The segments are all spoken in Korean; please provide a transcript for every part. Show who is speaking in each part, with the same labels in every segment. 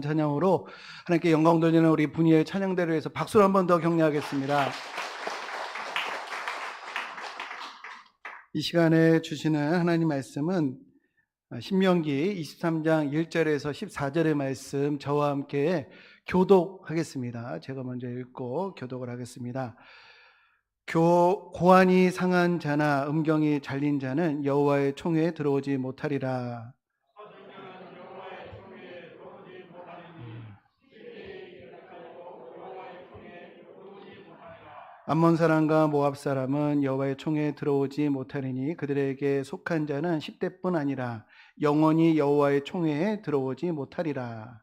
Speaker 1: 찬양으로 하나님께 영광 돌리는 우리 분이엘 찬양대를 위해서 박수를 한 번 더 격려하겠습니다. 이 시간에 주시는 하나님 말씀은 신명기 23장 1절에서 14절의 말씀, 저와 함께 교독하겠습니다. 제가 먼저 읽고 교독을 하겠습니다. 고안이 상한 자나 음경이 잘린 자는 여호와의 총회에 들어오지 못하리라. 암몬 사람과 모압 사람은 여호와의 총회에 들어오지 못하리니 그들에게 속한 자는 10대뿐 아니라 영원히 여호와의 총회에 들어오지 못하리라.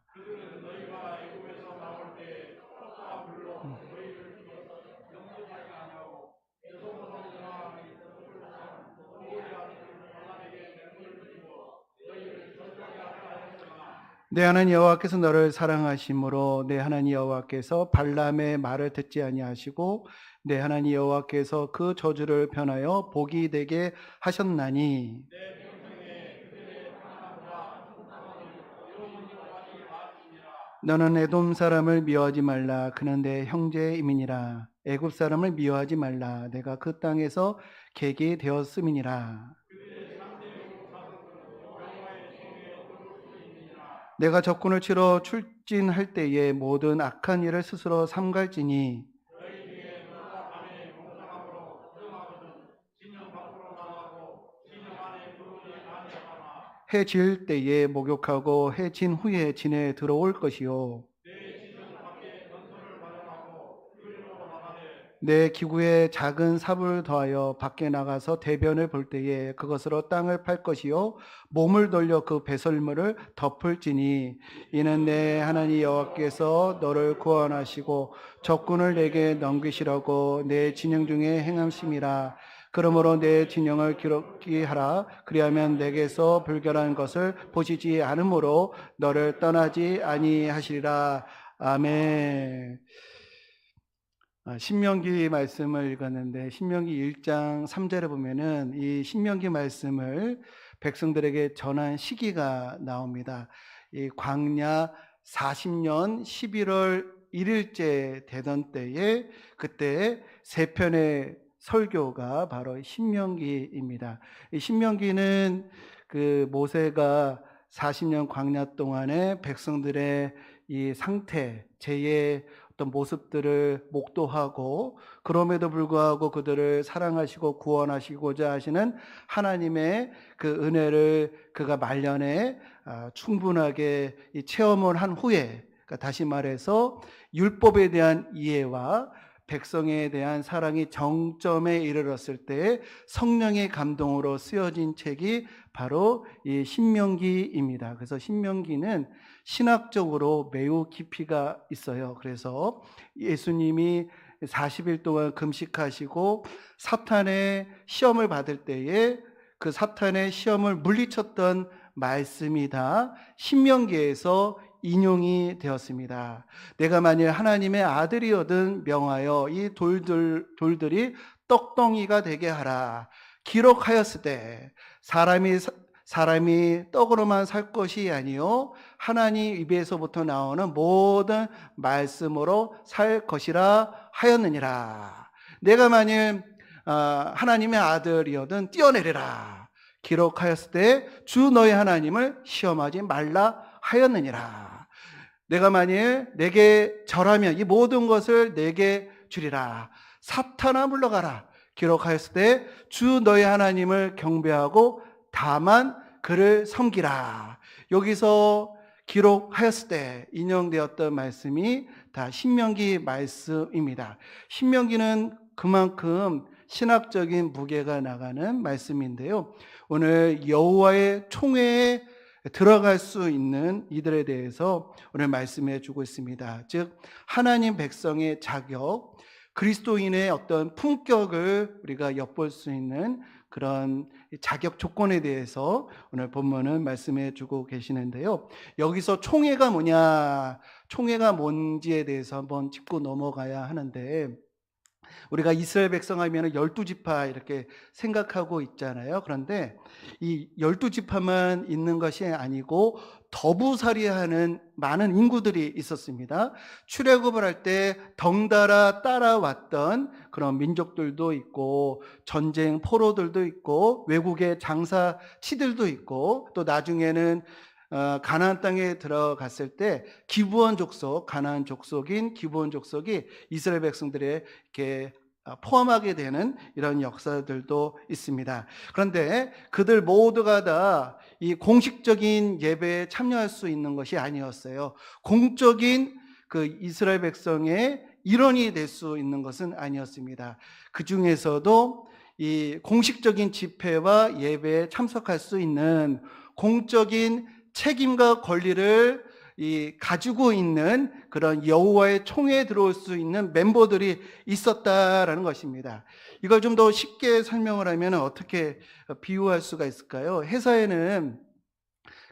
Speaker 1: 내 하나님 여호와께서 너를 사랑하심으로 내 하나님 여호와께서 발람의 말을 듣지 아니하시고 내 하나님 여호와께서 그 저주를 변하여 복이 되게 하셨나니 너는 에돔 사람을 미워하지 말라. 그는 내 형제임이니라. 애굽 사람을 미워하지 말라. 내가 그 땅에서 객이 되었음이니라. 내가 적군을 치러 출진할 때에 모든 악한 일을 스스로 삼갈지니 해 질 때에 목욕하고 해 진 후에 진에 들어올 것이요 내 기구에 작은 삽을 더하여 밖에 나가서 대변을 볼 때에 그것으로 땅을 팔 것이요 몸을 돌려 그 배설물을 덮을지니 이는 내 하나님 여호와께서 너를 구원하시고 적군을 내게 넘기시라고 내 진영 중에 행함심이라. 그러므로 내 진영을 기록히 하라. 그리하면 내게서 불결한 것을 보시지 않으므로 너를 떠나지 아니하시리라. 아멘. 신명기 말씀을 읽었는데 신명기 1장 3절에 보면은 이 신명기 말씀을 백성들에게 전한 시기가 나옵니다. 이 광야 40년 11월 1일째 되던 때에 그때 세 편의 설교가 바로 신명기입니다. 이 신명기는 그 모세가 40년 광야 동안에 백성들의 이 상태, 죄의 어떤 모습들을 목도하고 그럼에도 불구하고 그들을 사랑하시고 구원하시고자 하시는 하나님의 그 은혜를 그가 말년에 충분하게 체험을 한 후에, 그러니까 다시 말해서 율법에 대한 이해와 백성에 대한 사랑이 정점에 이르렀을 때 성령의 감동으로 쓰여진 책이 바로 이 신명기입니다. 그래서 신명기는 신학적으로 매우 깊이가 있어요. 그래서 예수님이 40일 동안 금식하시고 사탄의 시험을 받을 때에 그 사탄의 시험을 물리쳤던 말씀이 다 신명기에서 인용이 되었습니다. 내가 만일 하나님의 아들이거든 명하여 이 돌들이 떡덩이가 되게 하라. 기록하였을 때 사람이 떡으로만 살 것이 아니요 하나님 입에서부터 나오는 모든 말씀으로 살 것이라 하였느니라. 내가 만일 하나님의 아들이거든 뛰어내리라. 기록하였을 때 주 너희 하나님을 시험하지 말라 하였느니라. 내가 만일 내게 절하면 이 모든 것을 내게 주리라. 사탄아 물러가라. 기록하였을 때 주 너희 하나님을 경배하고 다만 그를 섬기라. 여기서 기록하였을 때 인용되었던 말씀이 다 신명기 말씀입니다. 신명기는 그만큼 신학적인 무게가 나가는 말씀인데요. 오늘 여호와의 총회에 들어갈 수 있는 이들에 대해서 오늘 말씀해 주고 있습니다. 즉 하나님 백성의 자격, 그리스도인의 어떤 품격을 우리가 엿볼 수 있는 그런 자격 조건에 대해서 오늘 본문은 말씀해 주고 계시는데요. 여기서 총회가 뭐냐, 총회가 뭔지에 대해서 한번 짚고 넘어가야 하는데 우리가 이스라엘 백성 하면은 12지파 이렇게 생각하고 있잖아요. 그런데 이 12지파만 있는 것이 아니고 더부살이하는 많은 인구들이 있었습니다. 출애굽을 할 때 덩달아 따라왔던 그런 민족들도 있고, 전쟁 포로들도 있고, 외국의 장사치들도 있고, 또 나중에는 가나안 땅에 들어갔을 때 기브온 족속, 가나안 족속인 기브온 족속이 이스라엘 백성들의 이렇게 포함하게 되는 이런 역사들도 있습니다. 그런데 그들 모두가 다 이 공식적인 예배에 참여할 수 있는 것이 아니었어요. 공적인 그 이스라엘 백성의 일원이 될 수 있는 것은 아니었습니다. 그 중에서도 이 공식적인 집회와 예배에 참석할 수 있는 공적인 책임과 권리를 가지고 있는 그런 여호와의 총회에 들어올 수 있는 멤버들이 있었다라는 것입니다. 이걸 좀 더 쉽게 설명을 하면 어떻게 비유할 수가 있을까요?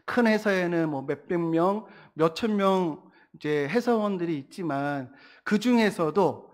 Speaker 1: 큰 회사에는 뭐 몇백 명, 몇천 명 이제 회사원들이 있지만 그 중에서도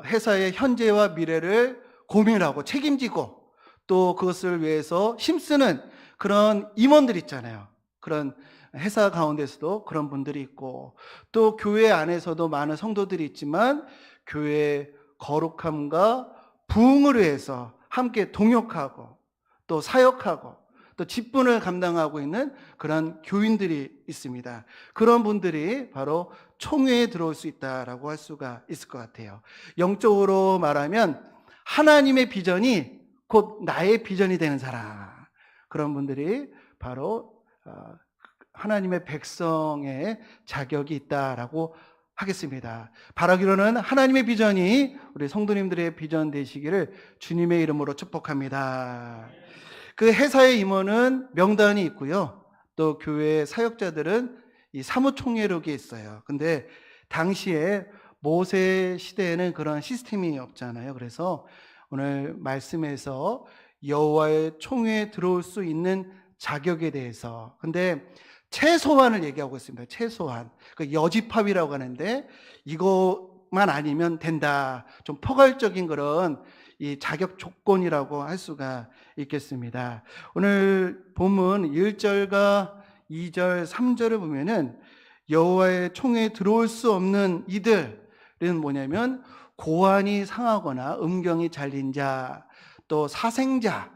Speaker 1: 회사의 현재와 미래를 고민하고 책임지고 또 그것을 위해서 힘쓰는 그런 임원들 있잖아요. 그런 회사 가운데서도 그런 분들이 있고, 또 교회 안에서도 많은 성도들이 있지만 교회의 거룩함과 부흥을 위해서 함께 동역하고 또 사역하고 또 직분을 감당하고 있는 그런 교인들이 있습니다. 그런 분들이 바로 총회에 들어올 수 있다라고 할 수가 있을 것 같아요. 영적으로 말하면 하나님의 비전이 곧 나의 비전이 되는 사람, 그런 분들이 바로 하나님의 백성의 자격이 있다라고 하겠습니다. 바라기로는 하나님의 비전이 우리 성도님들의 비전 되시기를 주님의 이름으로 축복합니다. 그 회사의 임원은 명단이 있고요. 또 교회 사역자들은 이 사무총회록이 있어요. 근데 당시에 모세 시대에는 그런 시스템이 없잖아요. 그래서 오늘 말씀에서 여호와의 총회에 들어올 수 있는 자격에 대해서, 근데 최소한을 얘기하고 있습니다. 최소한. 그 여집합이라고 하는데 이것만 아니면 된다. 좀 포괄적인 그런 이 자격 조건이라고 할 수가 있겠습니다. 오늘 본문 1절과 2절, 3절을 보면은 여호와의 총회에 들어올 수 없는 이들은 뭐냐면 고환이 상하거나 음경이 잘린 자, 또 사생자,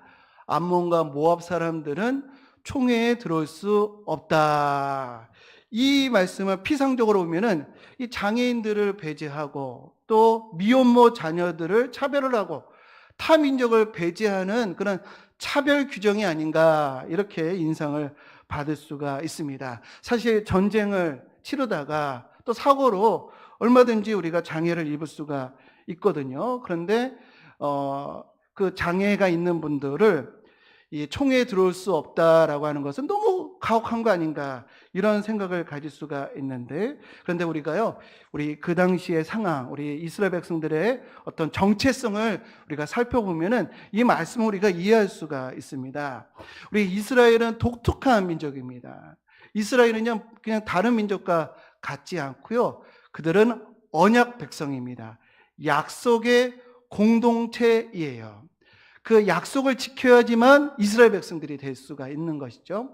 Speaker 1: 암몬과 모압 사람들은 총회에 들어올 수 없다. 이 말씀을 피상적으로 보면은 이 장애인들을 배제하고 또 미혼모 자녀들을 차별을 하고 타민족을 배제하는 그런 차별 규정이 아닌가, 이렇게 인상을 받을 수가 있습니다. 사실 전쟁을 치르다가 또 사고로 얼마든지 우리가 장애를 입을 수가 있거든요. 그런데 그 장애가 있는 분들을 이 총회에 들어올 수 없다라고 하는 것은 너무 가혹한 거 아닌가, 이런 생각을 가질 수가 있는데, 그런데 우리 그 당시의 상황, 우리 이스라엘 백성들의 어떤 정체성을 우리가 살펴보면은 이 말씀을 우리가 이해할 수가 있습니다. 우리 이스라엘은 독특한 민족입니다. 이스라엘은요, 그냥 다른 민족과 같지 않고요. 그들은 언약 백성입니다. 약속의 공동체이에요. 그 약속을 지켜야지만 이스라엘 백성들이 될 수가 있는 것이죠.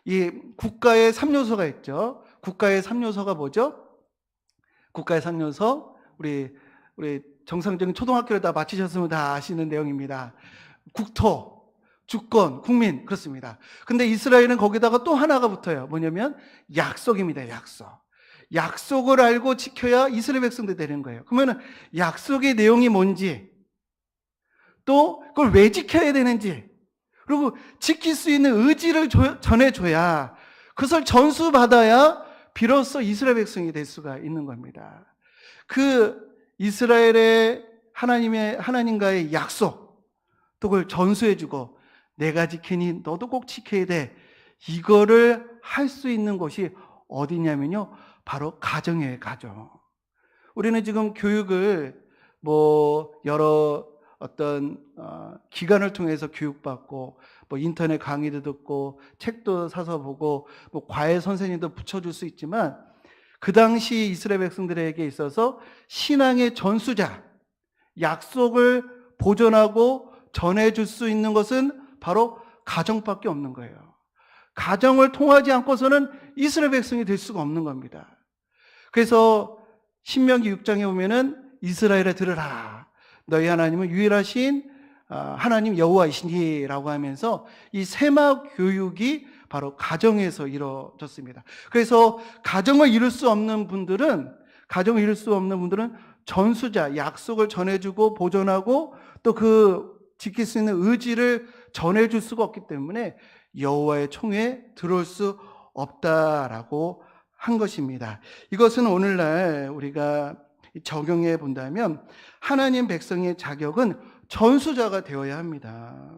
Speaker 1: 이 국가의 3요소가 있죠. 국가의 3요소가 뭐죠? 국가의 3요소, 우리 정상적인 초등학교를 다 마치셨으면 다 아시는 내용입니다. 국토, 주권, 국민, 그렇습니다. 근데 이스라엘은 거기다가 또 하나가 붙어요. 뭐냐면 약속입니다. 약속. 약속을 알고 지켜야 이스라엘 백성들이 되는 거예요. 그러면 약속의 내용이 뭔지, 또 그걸 왜 지켜야 되는지, 그리고 지킬 수 있는 의지를 전해줘야, 그것을 전수받아야 비로소 이스라엘 백성이 될 수가 있는 겁니다. 그 이스라엘의 하나님과의 약속, 또 그걸 전수해주고 내가 지키니 너도 꼭 지켜야 돼, 이거를 할 수 있는 곳이 어디냐면요, 바로 가정이에요. 가정. 우리는 지금 교육을 여러 어떤 기관을 통해서 교육받고, 인터넷 강의도 듣고 책도 사서 보고 과외 선생님도 붙여줄 수 있지만, 그 당시 이스라엘 백성들에게 있어서 신앙의 전수자, 약속을 보존하고 전해줄 수 있는 것은 바로 가정밖에 없는 거예요. 가정을 통하지 않고서는 이스라엘 백성이 될 수가 없는 겁니다. 그래서 신명기 6장에 보면은 이스라엘에 들으라. 너희 하나님은 유일하신 하나님 여호와이시니라고 하면서 이 세마 교육이 바로 가정에서 이루어졌습니다. 그래서 가정을 이룰 수 없는 분들은 전수자, 약속을 전해주고 보존하고 또 그 지킬 수 있는 의지를 전해줄 수가 없기 때문에 여호와의 총회에 들어올 수 없다라고 한 것입니다. 이것은 오늘날 우리가 적용해 본다면 하나님 백성의 자격은 전수자가 되어야 합니다.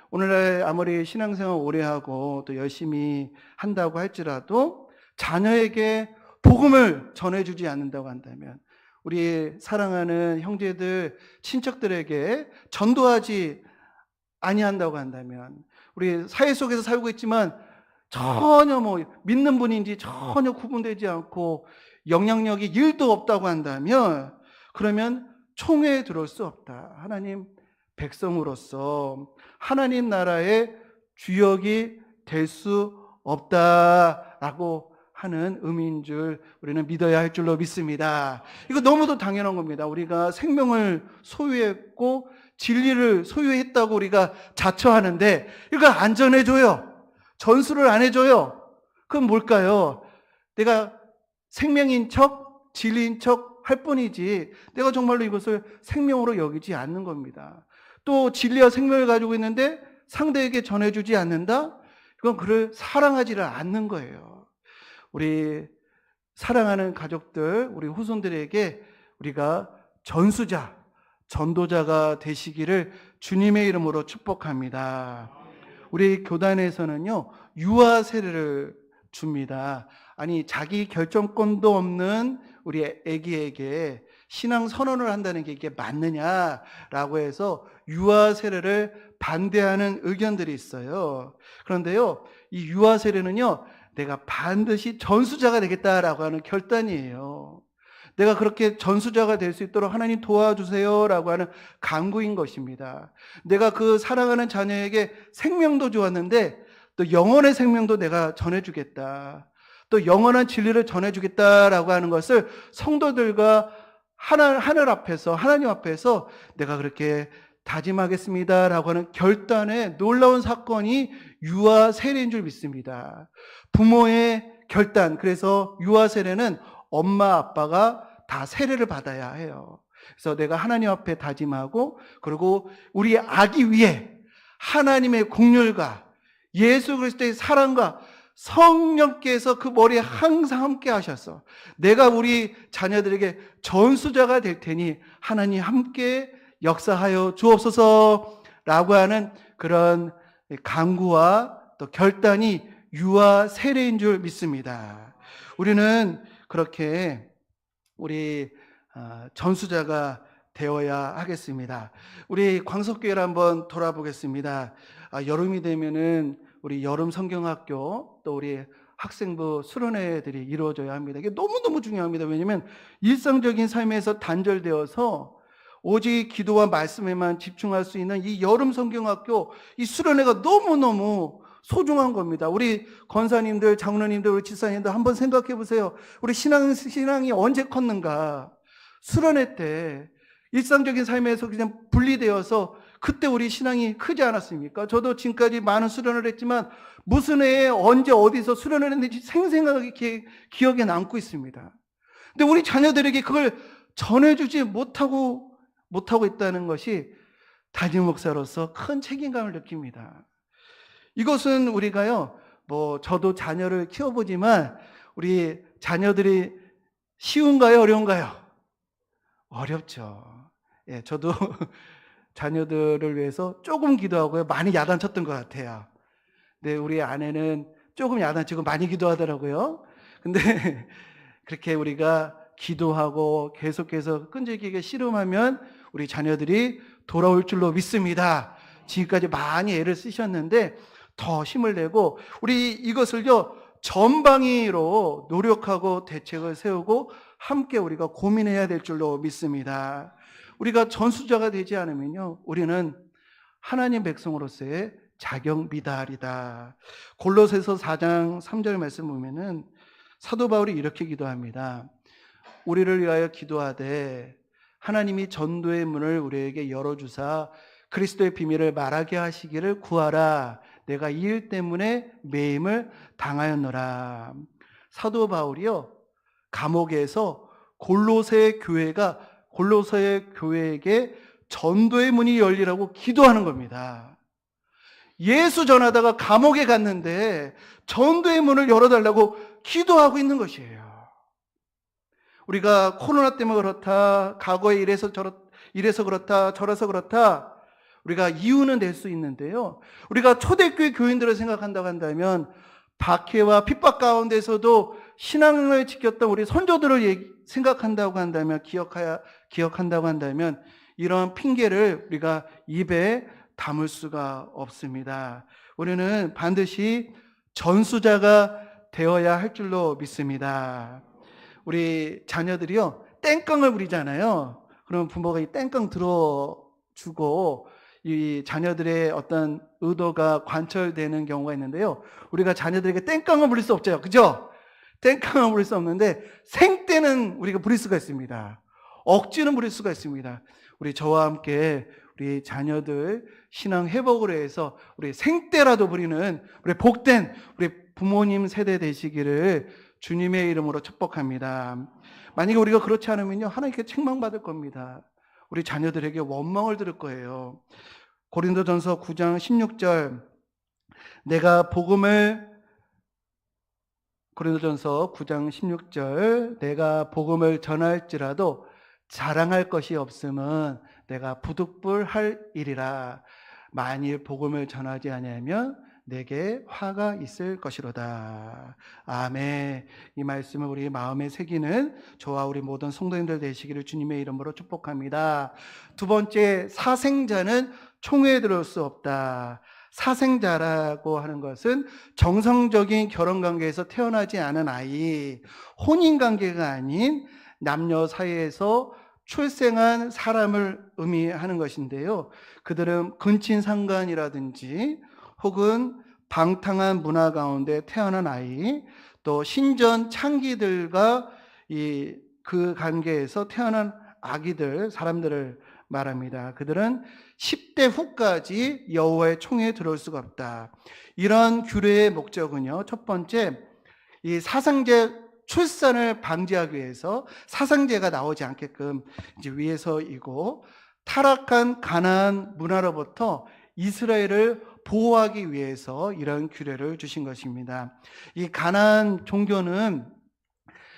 Speaker 1: 오늘날 아무리 신앙생활 오래 하고 또 열심히 한다고 할지라도 자녀에게 복음을 전해주지 않는다고 한다면, 우리 사랑하는 형제들, 친척들에게 전도하지 아니한다고 한다면, 우리 사회 속에서 살고 있지만 전혀 믿는 분인지 전혀 구분되지 않고 영향력이 1도 없다고 한다면, 그러면 총회에 들어올 수 없다. 하나님 백성으로서 하나님 나라의 주역이 될 수 없다라고 하는 의미인 줄 우리는 믿어야 할 줄로 믿습니다. 이거 너무도 당연한 겁니다. 우리가 생명을 소유했고 진리를 소유했다고 우리가 자처하는데 이걸 안 전해줘요. 전수를 안 해줘요. 그건 뭘까요? 내가 생명인 척, 진리인 척 할 뿐이지 내가 정말로 이것을 생명으로 여기지 않는 겁니다. 또 진리와 생명을 가지고 있는데 상대에게 전해주지 않는다? 이건 그를 사랑하지를 않는 거예요. 우리 사랑하는 가족들, 우리 후손들에게 우리가 전수자, 전도자가 되시기를 주님의 이름으로 축복합니다. 우리 교단에서는요, 유아 세례를 줍니다. 아니, 자기 결정권도 없는 우리 아기에게 신앙 선언을 한다는 게 이게 맞느냐라고 해서 유아 세례를 반대하는 의견들이 있어요. 그런데요, 이 유아 세례는요, 내가 반드시 전수자가 되겠다라고 하는 결단이에요. 내가 그렇게 전수자가 될 수 있도록 하나님 도와주세요라고 하는 간구인 것입니다. 내가 그 사랑하는 자녀에게 생명도 주었는데 또 영원의 생명도 내가 전해주겠다. 또 영원한 진리를 전해주겠다라고 하는 것을 성도들과 하늘 앞에서, 하나님 앞에서 내가 그렇게 다짐하겠습니다라고 하는 결단의 놀라운 사건이 유아 세례인 줄 믿습니다. 부모의 결단, 그래서 유아 세례는 엄마 아빠가 다 세례를 받아야 해요. 그래서 내가 하나님 앞에 다짐하고, 그리고 우리 아기 위에 하나님의 긍휼과 예수 그리스도의 사랑과 성령께서 그 머리에 항상 함께 하셔서 내가 우리 자녀들에게 전수자가 될 테니 하나님 함께 역사하여 주옵소서라고 하는 그런 간구와 또 결단이 유아 세례인 줄 믿습니다. 우리는 그렇게 우리 전수자가 되어야 하겠습니다. 우리 광석교회를 한번 돌아보겠습니다. 여름이 되면은 우리 여름 성경학교 또 우리 학생부 수련회들이 이루어져야 합니다. 이게 너무너무 중요합니다. 왜냐하면 일상적인 삶에서 단절되어서 오직 기도와 말씀에만 집중할 수 있는 이 여름 성경학교, 이 수련회가 너무너무 소중한 겁니다. 우리 권사님들, 장로님들, 우리 집사님들 한번 생각해 보세요. 우리 신앙이 언제 컸는가? 수련회 때 일상적인 삶에서 그냥 분리되어서 그때 우리 신앙이 크지 않았습니까? 저도 지금까지 많은 수련을 했지만 무슨 해에 언제 어디서 수련을 했는지 생생하게 기억에 남고 있습니다. 근데 우리 자녀들에게 그걸 전해주지 못하고 있다는 것이 담임 목사로서 큰 책임감을 느낍니다. 이것은 우리가요, 저도 자녀를 키워보지만 우리 자녀들이 쉬운가요? 어려운가요? 어렵죠. 예, 저도 자녀들을 위해서 조금 기도하고요, 많이 야단쳤던 것 같아요. 근데 우리 아내는 조금 야단치고 많이 기도하더라고요. 근데 그렇게 우리가 기도하고 계속해서 끈질기게 씨름하면 우리 자녀들이 돌아올 줄로 믿습니다. 지금까지 많이 애를 쓰셨는데 더 힘을 내고 우리 이것을요 전방위로 노력하고 대책을 세우고 함께 우리가 고민해야 될 줄로 믿습니다. 우리가 전수자가 되지 않으면요, 우리는 하나님 백성으로서의 자격 미달이다. 골로새서 4장 3절 말씀 보면은 사도 바울이 이렇게 기도합니다. 우리를 위하여 기도하되 하나님이 전도의 문을 우리에게 열어주사 그리스도의 비밀을 말하게 하시기를 구하라. 내가 이 일 때문에 매임을 당하였노라. 사도 바울이요, 감옥에서 골로새 교회에게 전도의 문이 열리라고 기도하는 겁니다. 예수 전하다가 감옥에 갔는데 전도의 문을 열어달라고 기도하고 있는 것이에요. 우리가 코로나 때문에 그렇다, 과거에 이래서 그렇다, 저래서 그렇다, 우리가 이유는 낼 수 있는데요, 우리가 초대교회 교인들을 생각한다고 한다면 박해와 핍박 가운데서도 신앙을 지켰던 우리 선조들을 생각한다고 한다면, 기억한다고 한다면 이런 핑계를 우리가 입에 담을 수가 없습니다. 우리는 반드시 전수자가 되어야 할 줄로 믿습니다. 우리 자녀들이요, 땡깡을 부리잖아요. 그러면 부모가 이 땡깡 들어주고 이 자녀들의 어떤 의도가 관철되는 경우가 있는데요, 우리가 자녀들에게 땡깡을 부릴 수 없죠, 그죠? 땡깡을 부릴 수 없는데 생때는 우리가 부릴 수가 있습니다. 억지는 부릴 수가 있습니다. 우리 저와 함께 우리 자녀들 신앙 회복을 위해서 우리 생때라도 부리는 우리 복된 우리 부모님 세대 되시기를 주님의 이름으로 축복합니다. 만약에 우리가 그렇지 않으면요, 하나님께 책망받을 겁니다. 우리 자녀들에게 원망을 들을 거예요. 고린도전서 9장 16절, 고린도전서 9장 16절, 내가 복음을 전할지라도 자랑할 것이 없음은 내가 부득불할일이라. 만일 복음을 전하지 아니하면 내게 화가 있을 것이로다. 아멘. 이 말씀을 우리 마음에 새기는 저와 우리 모든 성도님들 되시기를 주님의 이름으로 축복합니다. 두 번째, 사생자는 총회에 들어올 수 없다. 사생자라고 하는 것은 정상적인 결혼관계에서 태어나지 않은 아이, 혼인관계가 아닌 남녀 사이에서 출생한 사람을 의미하는 것인데요, 그들은 근친상간이라든지 혹은 방탕한 문화 가운데 태어난 아이, 또 신전 창기들과 그 관계에서 태어난 아기들, 사람들을 말합니다. 그들은 10대 후까지 여호와의 총회에 들어올 수가 없다. 이런 규례의 목적은요, 첫 번째, 이 사상제 출산을 방지하기 위해서 사상제가 나오지 않게끔 이제 위해서이고, 타락한 가나안 문화로부터 이스라엘을 보호하기 위해서 이런 규례를 주신 것입니다. 이 가나안 종교는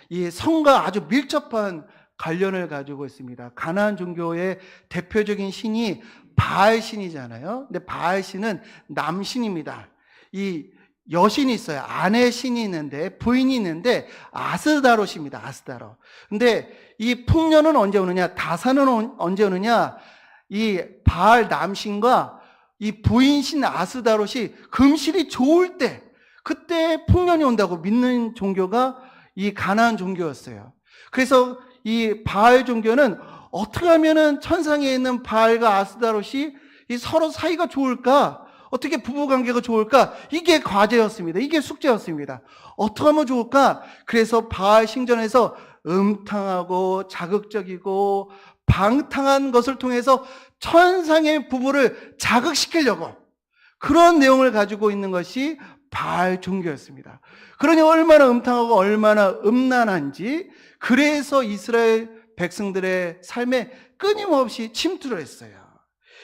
Speaker 1: 이 성과 아주 밀접한 관련을 가지고 있습니다. 가나안 종교의 대표적인 신이 바알 신이잖아요. 근데 바알 신은 남신입니다. 이 여신이 있어요. 아내 신이 있는데, 부인이 있는데 아스다롯입니다. 아스다롯. 근데 이 풍년은 언제 오느냐? 다사는 언제 오느냐? 이 바알 남신과 이 부인신 아스다롯이 금실이 좋을 때, 그때 풍년이 온다고 믿는 종교가 이 가나안 종교였어요. 그래서 이 바알 종교는 어떻게 하면은 천상에 있는 바알과 아스다롯이 이 서로 사이가 좋을까? 어떻게 부부관계가 좋을까? 이게 과제였습니다. 이게 숙제였습니다. 어떻게 하면 좋을까? 그래서 바알 신전에서 음탕하고 자극적이고 방탕한 것을 통해서 천상의 부부를 자극시키려고, 그런 내용을 가지고 있는 것이 바알 종교였습니다. 그러니 얼마나 음탕하고 얼마나 음란한지, 그래서 이스라엘 백성들의 삶에 끊임없이 침투를 했어요.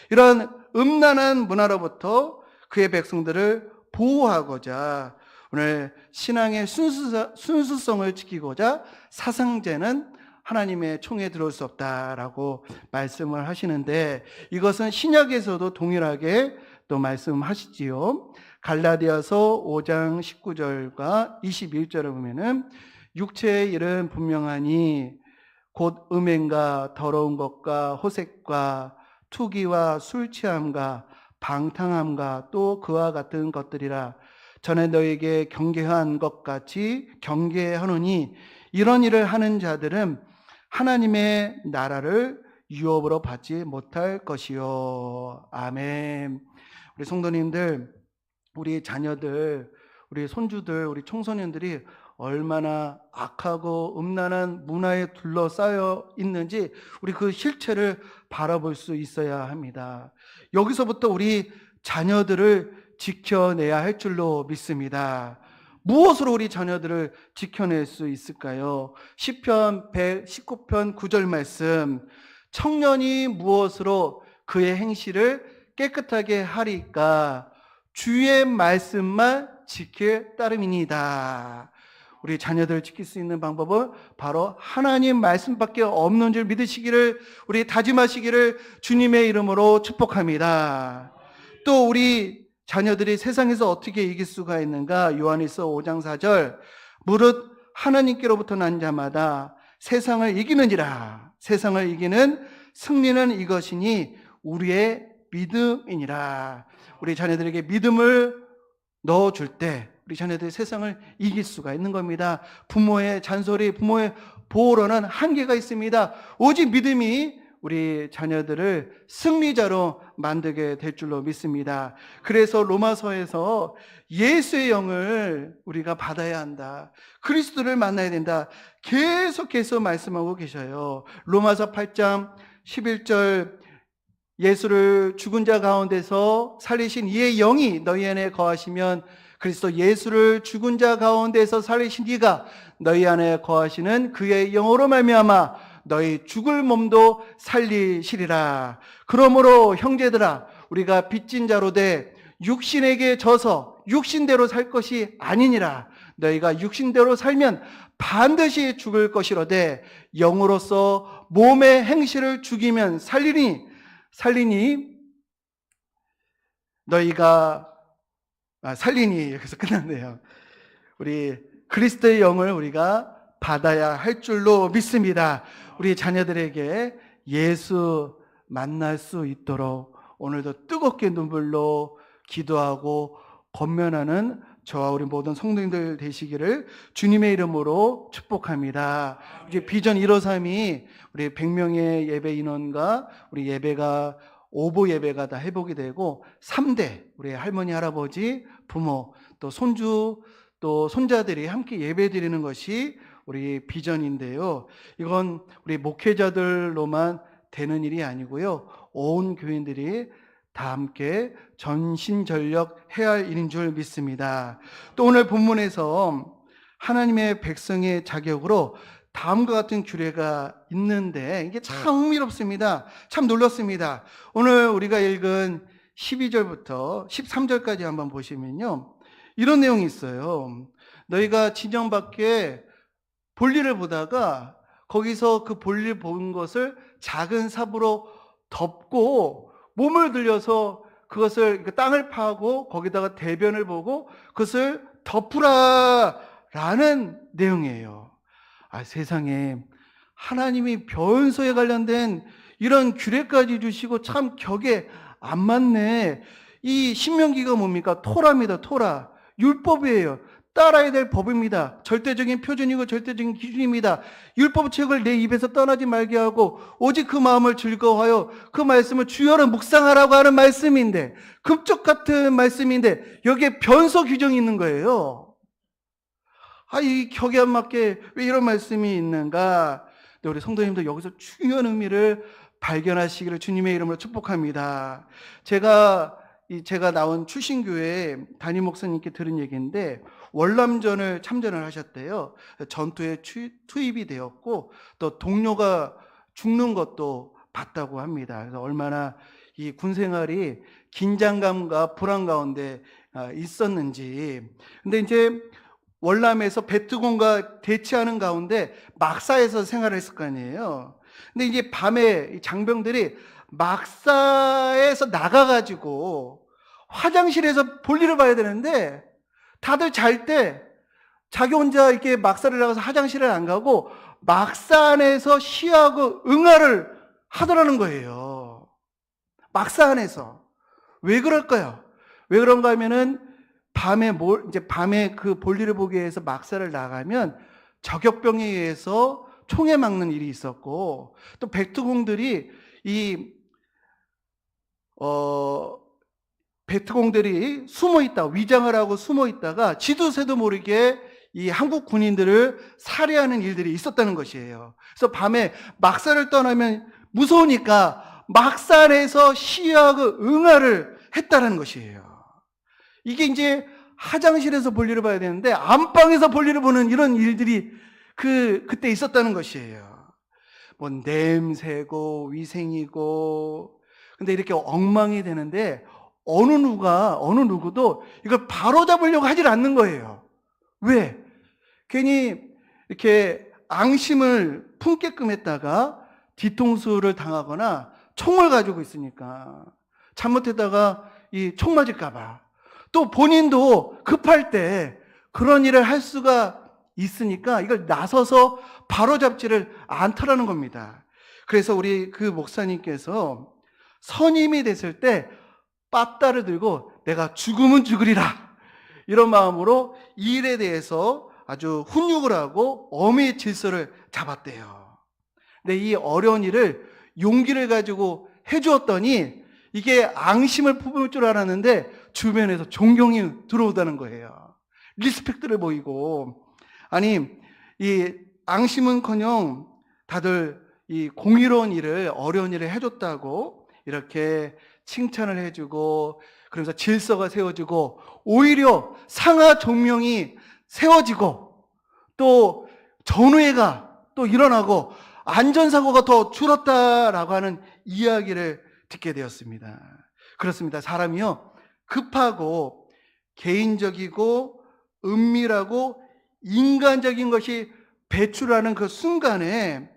Speaker 1: 이런 음란한 문화로부터 그의 백성들을 보호하고자 오늘 신앙의 순수성을 지키고자 사상제는 하나님의 총에 들어올 수 없다라고 말씀을 하시는데, 이것은 신약에서도 동일하게 또 말씀하시지요. 갈라디아서 5장 19절과 21절을 보면은 육체의 일은 분명하니 곧 음행과 더러운 것과 호색과 투기와 술 취함과 방탕함과 또 그와 같은 것들이라. 전에 너에게 경계한 것 같이 경계하노니 이런 일을 하는 자들은 하나님의 나라를 유업으로 받지 못할 것이요. 아멘. 우리 성도님들, 우리 자녀들, 우리 손주들, 우리 청소년들이 얼마나 악하고 음란한 문화에 둘러싸여 있는지 우리 그 실체를 바라볼 수 있어야 합니다. 여기서부터 우리 자녀들을 지켜내야 할 줄로 믿습니다. 무엇으로 우리 자녀들을 지켜낼 수 있을까요? 시편 119편 9절 말씀, 청년이 무엇으로 그의 행실을 깨끗하게 하리까? 주의 말씀만 지킬 따름이니이다. 우리 자녀들을 지킬 수 있는 방법은 바로 하나님 말씀밖에 없는 줄 믿으시기를, 우리 다짐하시기를 주님의 이름으로 축복합니다. 또 우리 자녀들이 세상에서 어떻게 이길 수가 있는가? 요한일서 5장 4절, 무릇 하나님께로부터 난 자마다 세상을 이기느니라. 세상을 이기는 승리는 이것이니 우리의 믿음이니라. 우리 자녀들에게 믿음을 넣어줄 때 우리 자녀들이 세상을 이길 수가 있는 겁니다. 부모의 잔소리, 부모의 보호로는 한계가 있습니다. 오직 믿음이 우리 자녀들을 승리자로 만들게 될 줄로 믿습니다. 그래서 로마서에서 예수의 영을 우리가 받아야 한다. 그리스도를 만나야 된다. 계속해서 말씀하고 계셔요. 로마서 8장 11절, 예수를 죽은 자 가운데서 살리신 이의 영이 너희 안에 거하시면 그리스도 예수를 죽은 자 가운데서 살리신 이가 너희 안에 거하시는 그의 영으로 말미암아 너희 죽을 몸도 살리시리라. 그러므로 형제들아, 우리가 빚진 자로 돼 육신에게 져서 육신대로 살 것이 아니니라. 너희가 육신대로 살면 반드시 죽을 것이로되 영으로서 몸의 행실을 죽이면 살리니 너희가 살리니. 여기서 끝났네요. 우리 그리스도의 영을 우리가 받아야 할 줄로 믿습니다. 우리 자녀들에게 예수 만날 수 있도록 오늘도 뜨겁게 눈물로 기도하고 권면하는 저와 우리 모든 성도님들 되시기를 주님의 이름으로 축복합니다. 이제 비전 153이 우리 100명의 예배 인원과 우리 예배가 오보 예배가 다 회복이 되고 3대 우리 할머니, 할아버지, 부모, 또 손주, 또 손자들이 함께 예배 드리는 것이 우리 비전인데요. 이건 우리 목회자들로만 되는 일이 아니고요. 온 교인들이 다 함께 전신전력 해야 할 일인 줄 믿습니다. 또 오늘 본문에서 하나님의 백성의 자격으로 다음과 같은 규례가 있는데 이게 참 흥미롭습니다. 참 놀랍습니다. 오늘 우리가 읽은 12절부터 13절까지 한번 보시면요, 이런 내용이 있어요. 너희가 진영 밖에 볼일을 보다가 거기서 그 볼일 본 것을 작은 삽으로 덮고 몸을 들여서 그것을 땅을 파고 거기다가 대변을 보고 그것을 덮으라 라는 내용이에요. 세상에 하나님이 변소에 관련된 이런 규례까지 주시고 참 격에 안 맞네. 이 신명기가 뭡니까? 토라입니다. 토라. 율법이에요. 따라야 될 법입니다. 절대적인 표준이고 절대적인 기준입니다. 율법책을 내 입에서 떠나지 말게 하고 오직 그 마음을 즐거워하여 그 말씀을 주여로 묵상하라고 하는 말씀인데, 급적 같은 말씀인데 여기에 변소 규정이 있는 거예요. 이 격에 안 맞게 왜 이런 말씀이 있는가? 근데 우리 성도님도 여기서 중요한 의미를 발견하시기를 주님의 이름으로 축복합니다. 제가 나온 출신교회 담임 목사님께 들은 얘기인데 월남전을 참전을 하셨대요. 전투에 투입이 되었고 또 동료가 죽는 것도 봤다고 합니다. 그래서 얼마나 이 군 생활이 긴장감과 불안 가운데 있었는지. 근데 이제 월남에서 베트공과 대치하는 가운데 막사에서 생활을 했을 거 아니에요. 근데 이제 밤에 장병들이 막사에서 나가가지고 화장실에서 볼일을 봐야 되는데 다들 잘 때 자기 혼자 이렇게 막사를 나가서 화장실을 안 가고 막사 안에서 쉬하고 응아를 하더라는 거예요. 막사 안에서. 왜 그럴까요? 왜 그런가 하면은 밤에 그 볼일을 보기 위해서 막사를 나가면 저격병에 의해서 총에 막는 일이 있었고, 또 베트공들이 베트공들이 숨어 있다, 위장을 하고 숨어 있다가 지도 새도 모르게 이 한국 군인들을 살해하는 일들이 있었다는 것이에요. 그래서 밤에 막사를 떠나면 무서우니까 막산에서 시위하고 응아를 했다는 것이에요. 이게 이제 화장실에서 볼일을 봐야 되는데 안방에서 볼일을 보는 이런 일들이 그때 있었다는 것이에요. 뭐 냄새고 위생이고, 근데 이렇게 엉망이 되는데 어느 누구도 이걸 바로잡으려고 하질 않는 거예요. 왜? 괜히 이렇게 앙심을 품게끔 했다가 뒤통수를 당하거나 총을 가지고 있으니까, 잘못했다가 이 총 맞을까봐, 또 본인도 급할 때 그런 일을 할 수가 있으니까 이걸 나서서 바로잡지를 않더라는 겁니다. 그래서 우리 그 목사님께서 선임이 됐을 때 빠따를 들고 내가 죽으면 죽으리라, 이런 마음으로 이 일에 대해서 아주 훈육을 하고 엄히 질서를 잡았대요. 근데 이 어려운 일을 용기를 가지고 해주었더니 이게 앙심을 품을 줄 알았는데 주변에서 존경이 들어오다는 거예요. 리스펙트를 보이고, 아니 이 앙심은커녕 다들 이 공의로운 일을, 어려운 일을 해줬다고 이렇게 칭찬을 해주고, 그러면서 질서가 세워지고 오히려 상하 종명이 세워지고 또 전우회가 또 일어나고 안전사고가 더 줄었다라고 하는 이야기를 듣게 되었습니다. 그렇습니다. 사람이요, 급하고 개인적이고 은밀하고 인간적인 것이 배출하는 그 순간에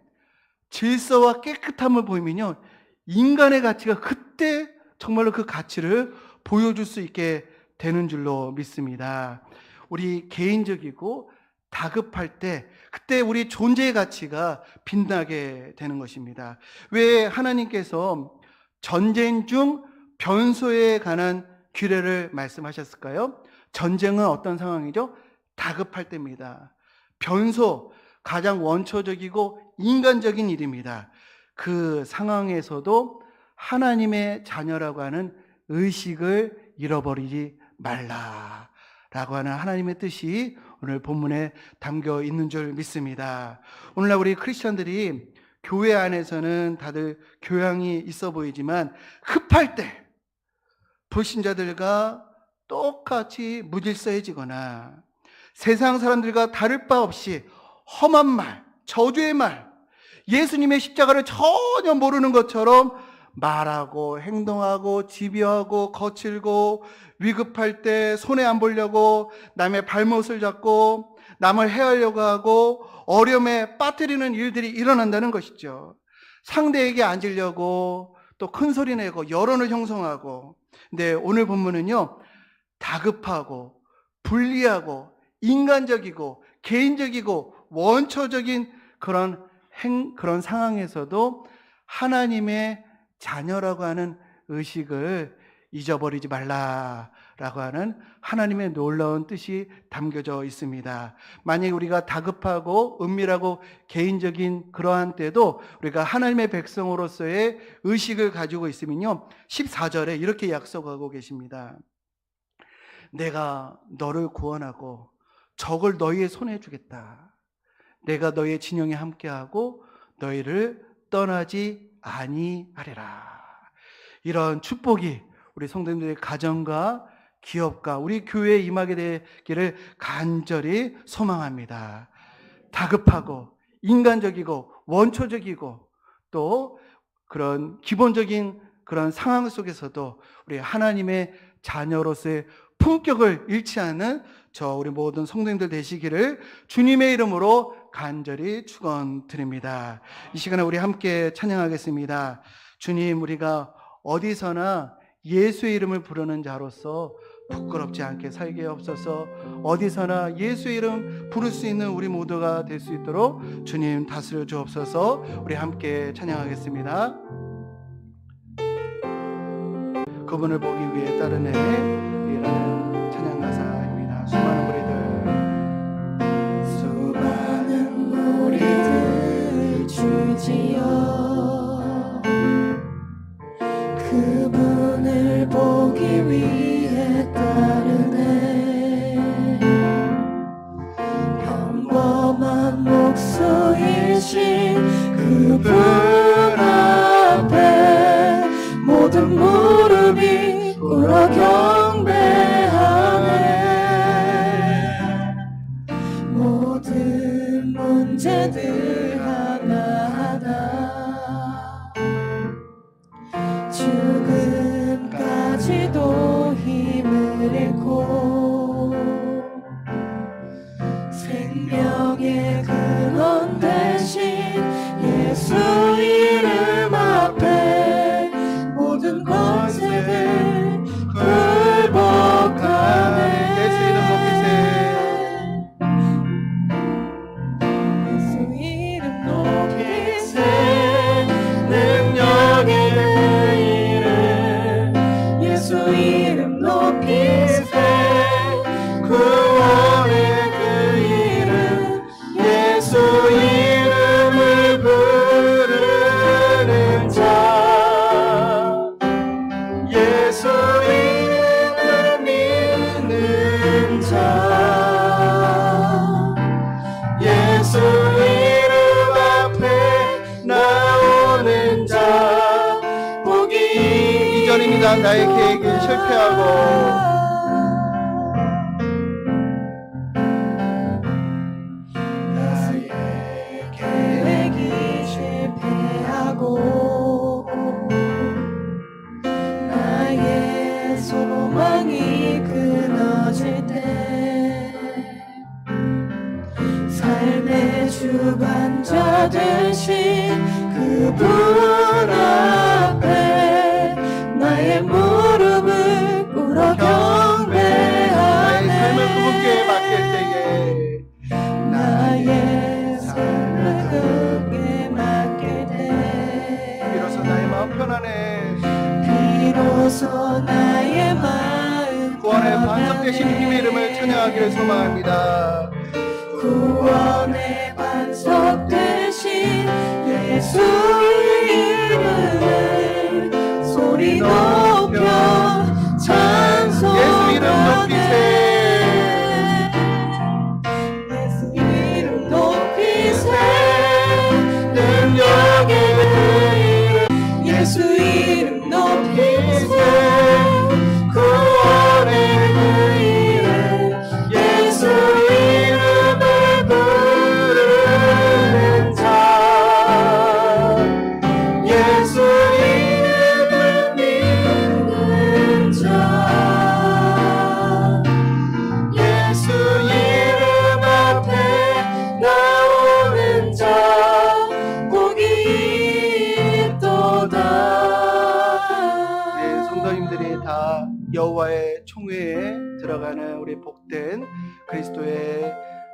Speaker 1: 질서와 깨끗함을 보이면요, 인간의 가치가 그때 정말로 그 가치를 보여줄 수 있게 되는 줄로 믿습니다. 우리 개인적이고 다급할 때 그때 우리 존재의 가치가 빛나게 되는 것입니다. 왜 하나님께서 전쟁 중 변소에 관한 규례를 말씀하셨을까요? 전쟁은 어떤 상황이죠? 다급할 때입니다. 변소, 가장 원초적이고 인간적인 일입니다. 그 상황에서도 하나님의 자녀라고 하는 의식을 잃어버리지 말라라고 하는 하나님의 뜻이 오늘 본문에 담겨 있는 줄 믿습니다. 오늘날 우리 크리스천들이 교회 안에서는 다들 교양이 있어 보이지만 급할 때 불신자들과 똑같이 무질서해지거나 세상 사람들과 다를 바 없이 험한 말, 저주의 말, 예수님의 십자가를 전혀 모르는 것처럼 말하고 행동하고 집요하고 거칠고, 위급할 때 손해 안 보려고 남의 발못을 잡고 남을 해하려고 하고 어려움에 빠뜨리는 일들이 일어난다는 것이죠. 상대에게 앉으려고 또 큰 소리 내고 여론을 형성하고. 근데 오늘 본문은요, 다급하고 불리하고 인간적이고 개인적이고 원초적인 그런 상황에서도 하나님의 자녀라고 하는 의식을 잊어버리지 말라라고 하는 하나님의 놀라운 뜻이 담겨져 있습니다. 만약에 우리가 다급하고 은밀하고 개인적인 그러한 때도 우리가 하나님의 백성으로서의 의식을 가지고 있으면요, 14절에 이렇게 약속하고 계십니다. 내가 너를 구원하고 적을 너희의 손에 주겠다. 내가 너희의 진영에 함께하고 너희를 떠나지 아니하리라. 이런 축복이 우리 성도님들의 가정과 기업과 우리 교회에 임하게 되기를 간절히 소망합니다. 다급하고 인간적이고 원초적이고 또 그런 기본적인 그런 상황 속에서도 우리 하나님의 자녀로서의 품격을 잃지 않는 우리 모든 성도님들 되시기를 주님의 이름으로 간절히 축원드립니다. 이 시간에 우리 함께 찬양하겠습니다. 주님, 우리가 어디서나 예수의 이름을 부르는 자로서 부끄럽지 않게 살게 없어서 어디서나 예수의 이름 부를 수 있는 우리 모두가 될 수 있도록 주님 다스려 주옵소서. 우리 함께 찬양하겠습니다. 그분을 보기 위해 따르네 이라는 찬양 가사입니다. 수많은 무리들
Speaker 2: 되신 그분 앞에 모든 무릎이 꿇어 경배하네. 모든 문제들 하나하나 죽음까지도 힘을 잃고 생명의 근원 대신 예수 이름 앞에 모든 권세들 굴복하네.
Speaker 1: 예수 이름 높이세.
Speaker 2: 예수 이름 높이세. 능력의 그 이름 예수 이름 높이세. 구원의 그 이름 예수 이름을 부르는 자 예수 이름 믿는 자 예수 이름 앞에 나오는 자 복이
Speaker 1: 이전입니다. 나의 계획이 실패하고
Speaker 2: 나의 계획이 실패하고 나의 소망이 끊어질 때 삶의 주관자 되신 그분 앞에 나의 무릎을 꿇어 경배하네.
Speaker 1: 나의 삶을 그분께 맡길 때에
Speaker 2: 나의 삶을 그분께 맡길 때
Speaker 1: 비로소 나의 마음 편안해.
Speaker 2: 비로소 나의 마음
Speaker 1: 구원의 반석 되신 주님의 이름을 찬양하기를 소망합니다.
Speaker 2: 구원의 반석 되신 예수 이름을 소리 높여 찬송하네.
Speaker 1: 예수 이름 높이세.
Speaker 2: 예수 이름 높이세. 능력의 그 이름 예수 이름 높이세. 구원의 그 이름 예수 이름을 부르는 자 예수 이름을 믿는 자 예수 이름 앞에 나오는 자 복이 있도다.
Speaker 1: 네, 성도님들이 다 여호와의 총회에 들어가는 우리 복된 그리스도의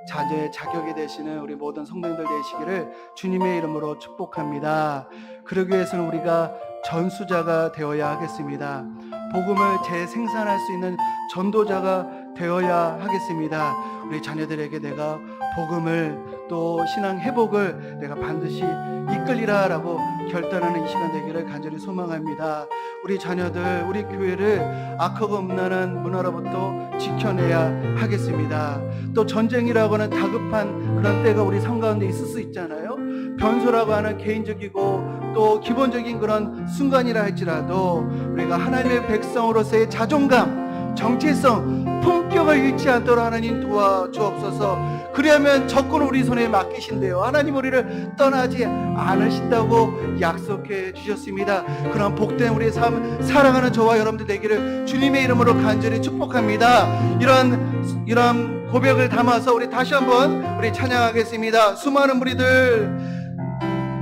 Speaker 1: 자녀의 자격이 되시는 우리 모든 성도님들 되시기를 주님의 이름으로 축복합니다. 그러기 위해서는 우리가 전수자가 되어야 하겠습니다. 복음을 재생산할 수 있는 전도자가 되어야 하겠습니다. 우리 자녀들에게 내가 복음을 또 신앙 회복을 내가 반드시 이끌리라 라고 결단하는 이 시간 되기를 간절히 소망합니다. 우리 자녀들, 우리 교회를 악하고 음란한 문화로부터 지켜내야 하겠습니다. 또 전쟁이라고 하는 다급한 그런 때가 우리 삶 가운데 있을 수 있잖아요. 변소라고 하는 개인적이고 또 기본적인 그런 순간이라 할지라도 우리가 하나님의 백성으로서의 자존감, 정체성, 품격을 잃지 않도록 하나님 도와주옵소서. 그리하면 적군 우리 손에 맡기신대요. 하나님 우리를 떠나지 않으신다고 약속해 주셨습니다. 그런 복된 우리의 삶 살아가는 저와 여러분들 되기를 주님의 이름으로 간절히 축복합니다. 이런 고백을 담아서 우리 다시 한번 우리 찬양하겠습니다. 수많은 무리들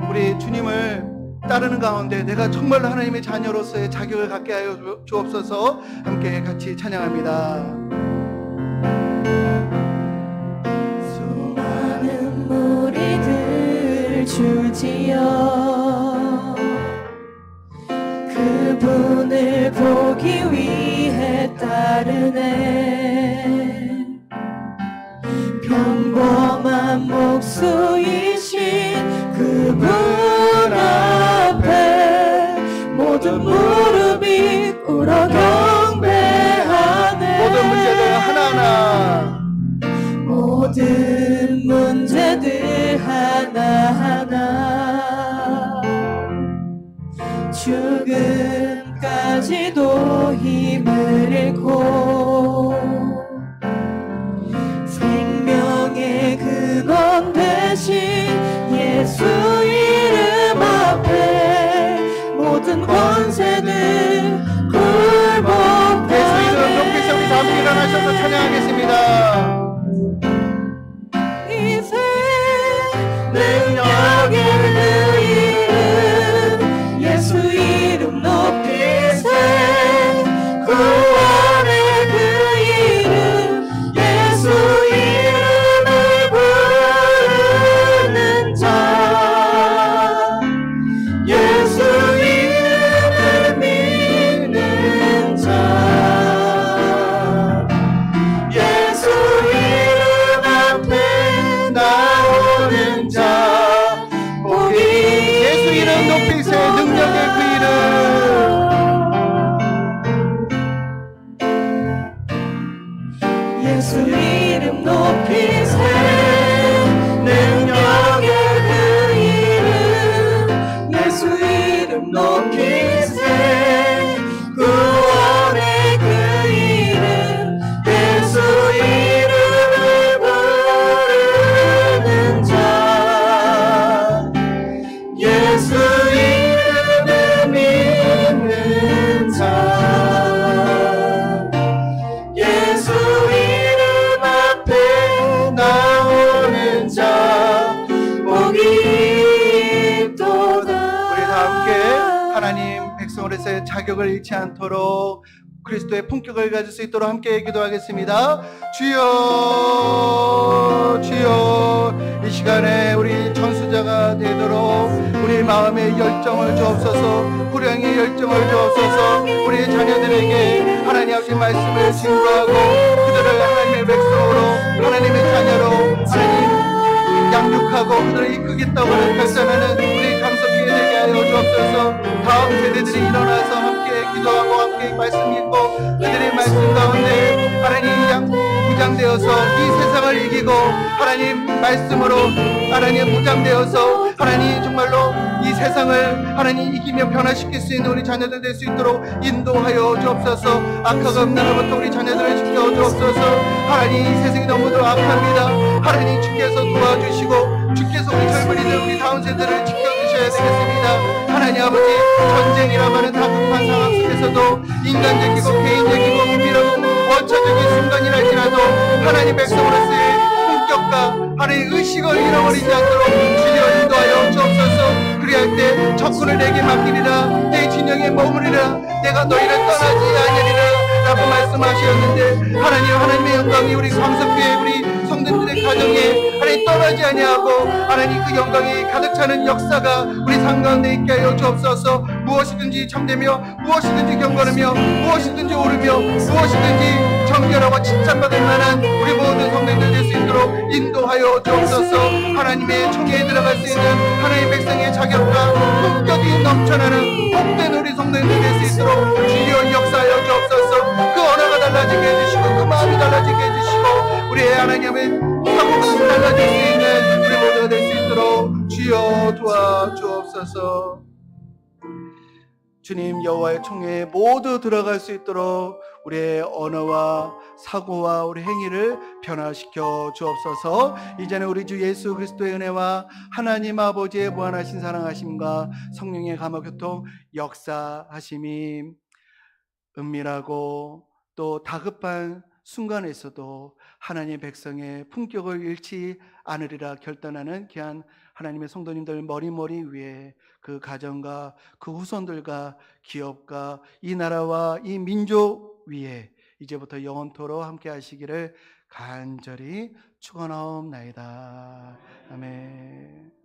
Speaker 1: 우리 주님을 따르는 가운데 내가 정말로 하나님의 자녀로서의 자격을 갖게 하여 주옵소서. 함께 같이 찬양합니다.
Speaker 2: 수많은 무리들 주지여 그분을 보기 위해 따르네. 평범한 목수이신 그분 앞에 모든 무릎이 꿇어 경배하네.
Speaker 1: 모든 문제들 하나하나
Speaker 2: 모든 문제들 하나하나 예수 이름 앞에 모든 권세는 굴복하네.
Speaker 1: 예수 이름 높이서 우리 다 함께 일어나셔서 찬양하겠습니다.
Speaker 2: 이세 능력의 그 이름 예수 이름 높이세 구원의 그 이름 예수 이름을 부르는 자 예수 이름을 믿는 자 예수 이름 앞에 나오는 자 복이
Speaker 1: 예수 이름 높이세 능력의 그 이름
Speaker 2: 예수 이름 높이세 능력의 그 이름 예수 이름 높이세 구원의 그 이름 예수 이름을 부르는 자 예수 이름을 믿는 자 예수 이름 앞에 나오는 자 복이 있도다.
Speaker 1: 우리 다 함께 하나님 백성으로서의 자격을 잃지 않도록 그리스도의 품격을 가질 수 있도록 함께 기도하겠습니다. 주여 주여 이 시간에 우리 전수자가 되도록 우리 마음의 열정을 주옵소서 불량의 열정을 주옵소서 우리 자녀들에게 하나님 아버지 말씀을 증거하고 그들을 하나님의 백성으로 하나님의 자녀로 하나님 양육하고 그들을 이끌겠다고 하는 결단하는 우리 강석기에 되게 하여 주옵소서. 다음 세대들이 일어나서 함께 기도하고 함께 말씀 읽고 그들의 말씀 가운데 하나님 무장되어서 이 세상을 이기고 하나님 말씀으로 하나님 무장되어서 하나님 정말로 이 세상을 하나님 이기며 변화시킬 수 있는 우리 자녀들 될 수 있도록 인도하여 주옵소서. 악화가 없는 날부터 우리 자녀들을 지켜 주옵소서. 하나님 이 세상이 너무도 악합니다. 하나님 주께서 도와주시고 주께서 우리 젊은이들 우리 다음 세대를 지켜주셔야 되겠습니다. 하나님 아버지 전쟁이라고 하는 다급한 상황 속에서도 인간적이고 개인적이고 비밀하고 원초적인 순간이랄지라도 하나님 백성으로서의 품격과 하나님 의식을 잃어버리지 않도록 주여 인도하여 주옵소서. 그리할 때 적군을 내게 맡기리라 내 진영에 머무리라 내가 너희를 떠나지 아니하리라 라고 말씀하셨는데 하나님의 영광이 우리 광석교회 우리 성도들의 가정에 하나님 떠나지 아니하고 하나님 그 영광이 가득 차는 역사가 우리 삶 가운데 있게 하여 주옵소서. 무엇이든지 참되며 무엇이든지 경건하며 무엇이든지 오르며 무엇이든지 정결하고 칭찬받을 만한 우리 모든 성도들 될 수 있도록 인도하여 주옵소서. 하나님의 총회에 들어갈 수 있는 하나님의 백성의 자격과 품격이 넘쳐나는 복된 우리 성도들 될 수 있도록 주여 역사하여 주옵소서. 그 언어가 달라지게 해주시고 그 마음이 달라지게 해주시고 우리의 하나님의 사고가 달라질 수 있는 우리 모두가 될 수 있도록 주여 도와주옵소서. 주님 여호와의 총회에 모두 들어갈 수 있도록 우리의 언어와 사고와 우리 행위를 변화시켜 주옵소서. 이제는 우리 주 예수 그리스도의 은혜와 하나님 아버지의 무한하신 사랑하심과 성령의 감화교통 역사하심이 은밀하고 또 다급한 순간에서도 하나님의 백성의 품격을 잃지 않으리라 결단하는 귀한 하나님의 성도님들 머리머리 위에 그 가정과 그 후손들과 기업과 이 나라와 이 민족 위에 이제부터 영원토록 함께 하시기를 간절히 축원하옵나이다. 아멘.